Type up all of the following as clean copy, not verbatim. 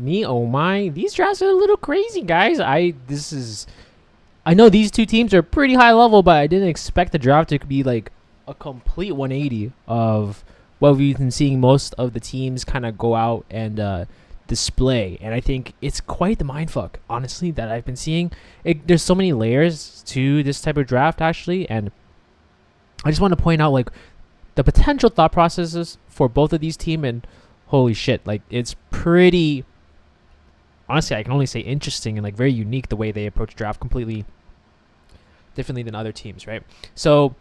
Me, oh my, these drafts are a little crazy, guys. I know these two teams are pretty high level, but I didn't expect the draft to be like a complete 180 of what we've been seeing most of the teams kind of go out and display. And I think it's quite the mindfuck, honestly, that I've been seeing. There's so many layers to this type of draft, actually, and I just want to point out like the potential thought processes for both of these teams. And holy shit, like it's pretty. Honestly, I can only say interesting and like very unique the way they approach draft, completely differently than other teams, right? So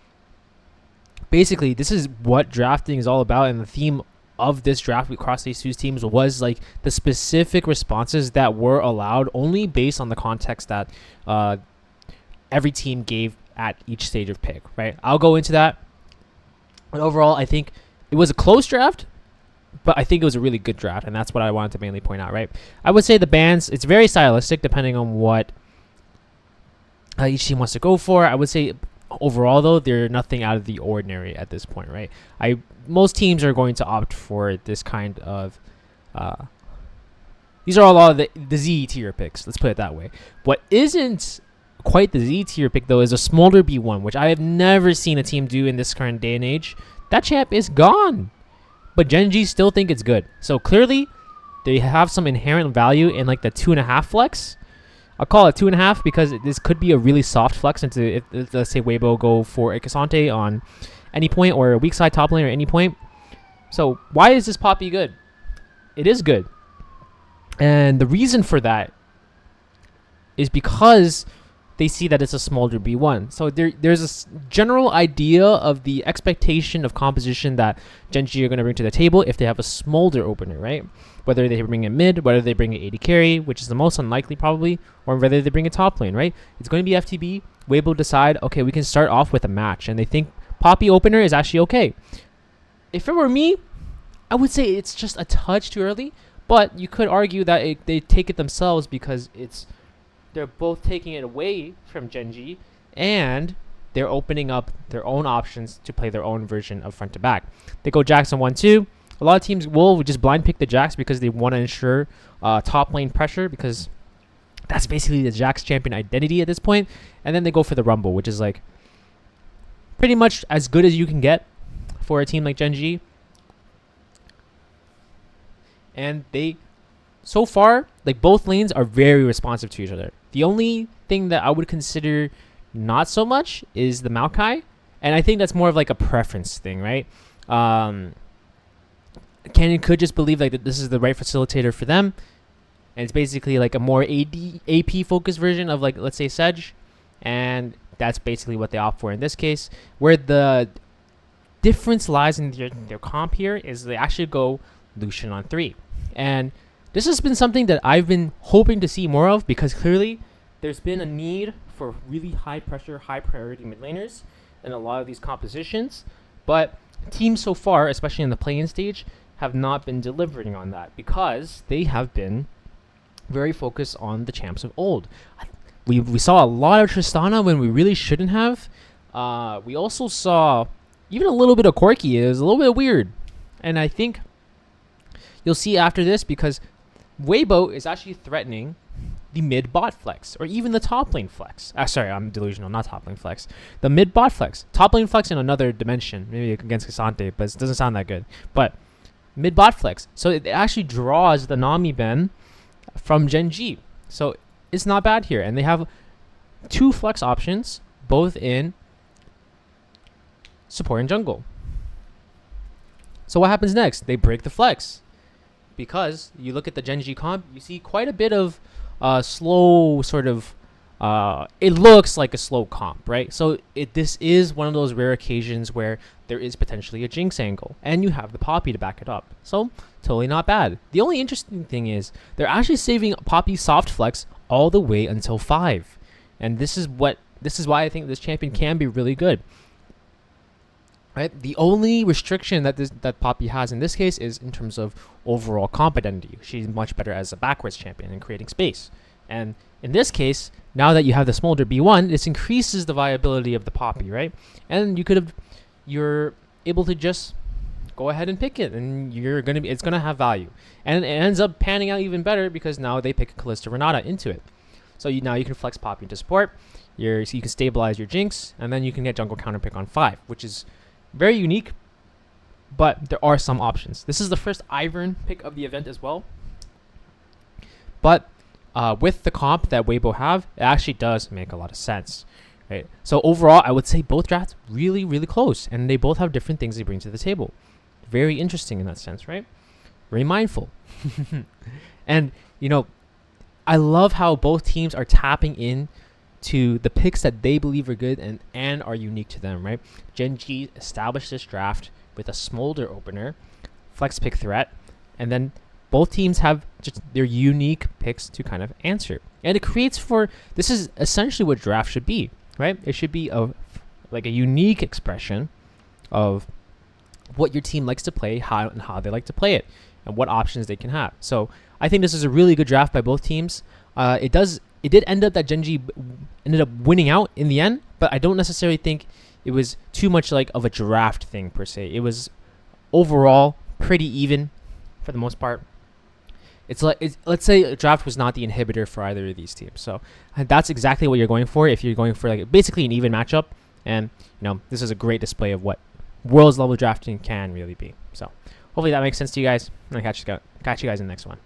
basically, this is what drafting is all about, and the theme of this draft across these two teams was like the specific responses that were allowed only based on the context that every team gave at each stage of pick, right? I'll go into that. But overall, I think it was a close draft, but I think it was a really good draft, and that's what I wanted to mainly point out, right? I would say the bands, it's very stylistic depending on what each team wants to go for. I would say overall, though, they're nothing out of the ordinary at this point, right? Most teams are going to opt for this kind of these are a lot of the Z tier picks, let's put it that way. What isn't quite the Z tier pick, though, is a Smolder B1, which I have never seen a team do in this current day and age. That champ is gone, but Gen G still think it's good. So clearly, they have some inherent value in like the 2.5 flex. I'll call it 2.5 because this could be a really soft flex into if let's say Weibo go for a Cassante on any point or a weak side top lane or any point. So why is this Poppy good? It is good. And the reason for that is because they see that it's a Smolder B1. So there's a general idea of the expectation of composition that Gen G are going to bring to the table if they have a Smolder opener, right? Whether they bring a mid, whether they bring an AD carry, which is the most unlikely probably, or whether they bring a top lane, right? It's going to be FTB. Weibo decide, okay, we can start off with a match, and they think Poppy opener is actually okay. If it were me, I would say it's just a touch too early, but you could argue that they take it themselves because they're both taking it away from Gen G, and they're opening up their own options to play their own version of front to back. They go Jackson 1-2. A lot of teams will just blind pick the Jax because they want to ensure top lane pressure, because that's basically the Jax champion identity at this point. And then they go for the Rumble, which is like pretty much as good as you can get for a team like Gen G. And so far, like both lanes are very responsive to each other. The only thing that I would consider not so much is the Maokai, and I think that's more of like a preference thing, right? Canyon could just believe like that this is the right facilitator for them, and it's basically like a more AP focused version of like, let's say, Sedge, and that's basically what they opt for in this case. Where the difference lies in their comp here is they actually go Lucian on 3, and this has been something that I've been hoping to see more of, because clearly there's been a need for really high pressure, high priority mid laners in a lot of these compositions, but teams so far, especially in the play-in stage, have not been delivering on that because they have been very focused on the champs of old. We saw a lot of Tristana when we really shouldn't have. We also saw even a little bit of Corki. It was a little bit weird, and I think you'll see after this, because Weibo is actually threatening the mid bot flex, or even the top lane flex. Sorry, I'm delusional, not top lane flex. The mid bot flex. Top lane flex in another dimension, maybe against Cassante, but it doesn't sound that good. But mid bot flex. So it actually draws the Nami Ben from Gen G. So it's not bad here. And they have 2 flex options, both in support and jungle. So what happens next? They break the flex, because you look at the Gen G comp, you see quite a bit of slow sort of, it looks like a slow comp, right? So this is one of those rare occasions where there is potentially a Jinx angle, and you have the Poppy to back it up. So totally not bad. The only interesting thing is they're actually saving Poppy soft flex all the way until 5. And this is why I think this champion can be really good. Right? The only restriction that Poppy has in this case is in terms of overall comp identity. She's much better as a backwards champion in creating space. And in this case, now that you have the Smolder B1, this increases the viability of the Poppy, right? And you're able to just go ahead and pick it, and it's gonna have value, and it ends up panning out even better because now they pick Kalista Renata into it. So now you can flex Poppy into support. So you can stabilize your Jinx, and then you can get jungle counter pick on 5, which is very unique. But there are some options. This is the first Ivern pick of the event as well. But with the comp that Weibo have, it actually does make a lot of sense. Right? So overall, I would say both drafts really, really close, and they both have different things they bring to the table. Very interesting in that sense, right? Very mindful. And, I love how both teams are tapping in to the picks that they believe are good and are unique to them, right? Gen G established this draft with a Smolder opener, flex pick threat, and then both teams have just their unique picks to kind of answer. And it creates this is essentially what draft should be, right? It should be a unique expression of what your team likes to play, how they like to play it, and what options they can have. So I think this is a really good draft by both teams. It did end up that Gen G ended up winning out in the end, but I don't necessarily think it was too much of a draft thing per se. It was overall pretty even for the most part. Let's say a draft was not the inhibitor for either of these teams. So that's exactly what you're going for if you're going for basically an even matchup. And this is a great display of what Worlds level drafting can really be. So hopefully that makes sense to you guys. And I'll catch you guys in the next one.